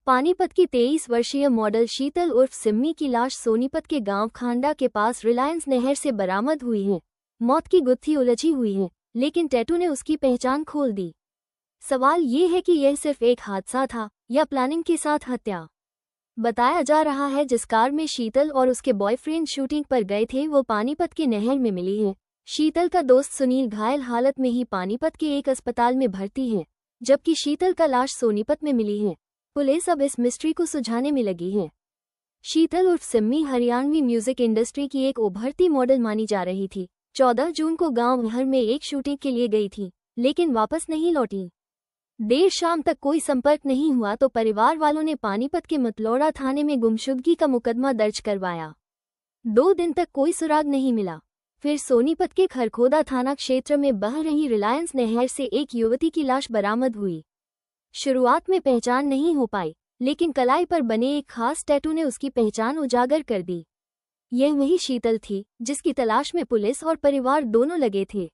पानीपत की 23 वर्षीय मॉडल शीतल उर्फ सिम्मी की लाश सोनीपत के गांव खांडा के पास रिलायंस नहर से बरामद हुई है। मौत की गुत्थी उलझी हुई है, लेकिन टैटू ने उसकी पहचान खोल दी। सवाल ये है कि यह सिर्फ एक हादसा था या प्लानिंग के साथ हत्या। बताया जा रहा है जिस कार में शीतल और उसके बॉयफ्रेंड शूटिंग पर गए थे वो पानीपत के नहर में मिली है। शीतल का दोस्त सुनील घायल हालत में ही पानीपत के एक अस्पताल में भर्ती है, जबकि शीतल का लाश सोनीपत में मिली है। पुलिस अब इस मिस्ट्री को सुलझाने में लगी है। शीतल उर्फ सिम्मी हरियाणवी म्यूजिक इंडस्ट्री की एक उभरती मॉडल मानी जा रही थी। 14 जून को गांव हर में एक शूटिंग के लिए गई थी, लेकिन वापस नहीं लौटी। देर शाम तक कोई संपर्क नहीं हुआ तो परिवार वालों ने पानीपत के मतलौड़ा थाने में गुमशुदगी का मुकदमा दर्ज करवाया। 2 दिन तक कोई सुराग नहीं मिला। फिर सोनीपत के खरखोदा थाना क्षेत्र में बह रही रिलायंस नहर से एक युवती की लाश बरामद हुई। शुरुआत में पहचान नहीं हो पाई, लेकिन कलाई पर बने एक खास टैटू ने उसकी पहचान उजागर कर दी। यह वही शीतल थी जिसकी तलाश में पुलिस और परिवार दोनों लगे थे।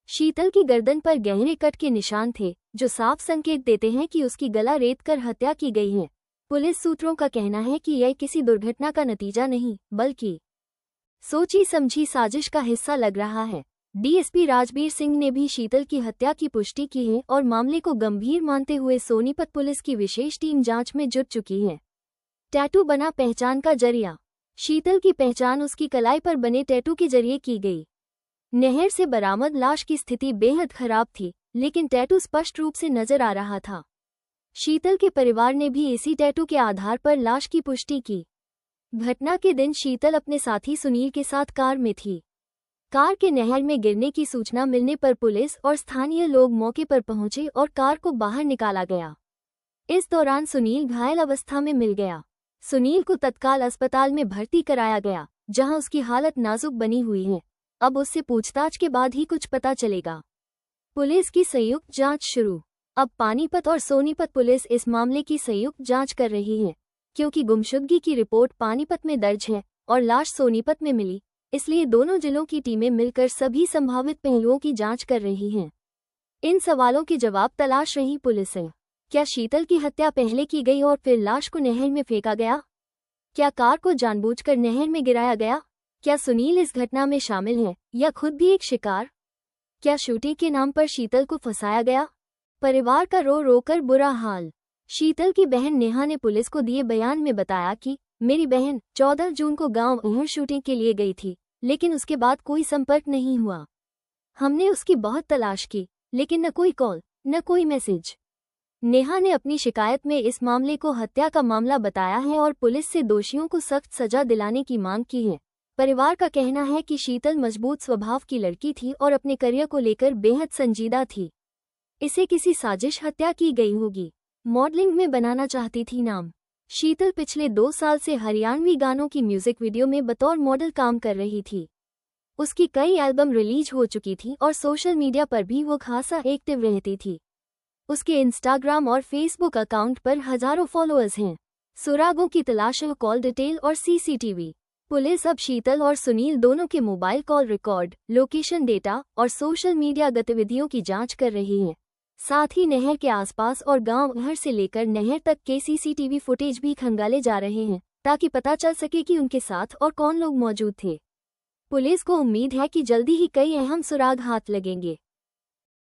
शीतल की गर्दन पर गहरे कट के निशान थे, जो साफ संकेत देते हैं कि उसकी गला रेतकर हत्या की गई है। पुलिस सूत्रों का कहना है कि यह किसी दुर्घटना का नतीजा नहीं, बल्कि सोची समझी साजिश का हिस्सा लग रहा है। डीएसपी राजबीर सिंह ने भी शीतल की हत्या की पुष्टि की है और मामले को गंभीर मानते हुए सोनीपत पुलिस की विशेष टीम जांच में जुट चुकी है। टैटू बना पहचान का जरिया। शीतल की पहचान उसकी कलाई पर बने टैटू के जरिए की गई। नहर से बरामद लाश की स्थिति बेहद खराब थी, लेकिन टैटू स्पष्ट रूप से नजर आ रहा था। शीतल के परिवार ने भी इसी टैटू के आधार पर लाश की पुष्टि की। घटना के दिन शीतल अपने साथी सुनील के साथ कार में थी। कार के नहर में गिरने की सूचना मिलने पर पुलिस और स्थानीय लोग मौके पर पहुंचे और कार को बाहर निकाला गया। इस दौरान सुनील घायल अवस्था में मिल गया। सुनील को तत्काल अस्पताल में भर्ती कराया गया, जहां उसकी हालत नाजुक बनी हुई है। अब उससे पूछताछ के बाद ही कुछ पता चलेगा। पुलिस की संयुक्त जांच शुरू। अब पानीपत और सोनीपत पुलिस इस मामले की संयुक्त जांच कर रही है। क्योंकि गुमशुदगी की रिपोर्ट पानीपत में दर्ज है और लाश सोनीपत में मिली, इसलिए दोनों जिलों की टीमें मिलकर सभी संभावित पहलुओं की जांच कर रही हैं। इन सवालों के जवाब तलाश रही पुलिस है। क्या शीतल की हत्या पहले की गई और फिर लाश को नहर में फेंका गया? क्या कार को जानबूझकर नहर में गिराया गया? क्या सुनील इस घटना में शामिल है या खुद भी एक शिकार? क्या शूटिंग के नाम पर शीतल को फंसाया गया? परिवार का रो रो कर बुरा हाल। शीतल की बहन नेहा ने पुलिस को दिए बयान में बताया कि मेरी बहन 14 जून को गांव अहर शूटिंग के लिए गई थी, लेकिन उसके बाद कोई संपर्क नहीं हुआ। हमने उसकी बहुत तलाश की, लेकिन न कोई कॉल, न कोई मैसेज। नेहा ने अपनी शिकायत में इस मामले को हत्या का मामला बताया है और पुलिस से दोषियों को सख्त सजा दिलाने की मांग की है। परिवार का कहना है कि शीतल मजबूत स्वभाव की लड़की थी और अपने करियर को लेकर बेहद संजीदा थी। इसे किसी साजिश हत्या की गई होगी। मॉडलिंग में बनाना चाहती थी नाम। शीतल पिछले 2 साल से हरियाणवी गानों की म्यूजिक वीडियो में बतौर मॉडल काम कर रही थी। उसकी कई एल्बम रिलीज हो चुकी थी और सोशल मीडिया पर भी वो खासा एक्टिव रहती थी। उसके इंस्टाग्राम और फेसबुक अकाउंट पर हजारों फॉलोअर्स हैं। सुरागों की तलाश, कॉल डिटेल और सीसीटीवी। पुलिस अब शीतल और सुनील दोनों के mobile call record, location data और सोशल मीडिया गतिविधियों की जांच कर रही है। साथ ही नहर के आसपास और गांव अहर से लेकर नहर तक के सीसीटीवी फुटेज भी खंगाले जा रहे हैं, ताकि पता चल सके कि उनके साथ और कौन लोग मौजूद थे। पुलिस को उम्मीद है कि जल्दी ही कई अहम सुराग हाथ लगेंगे।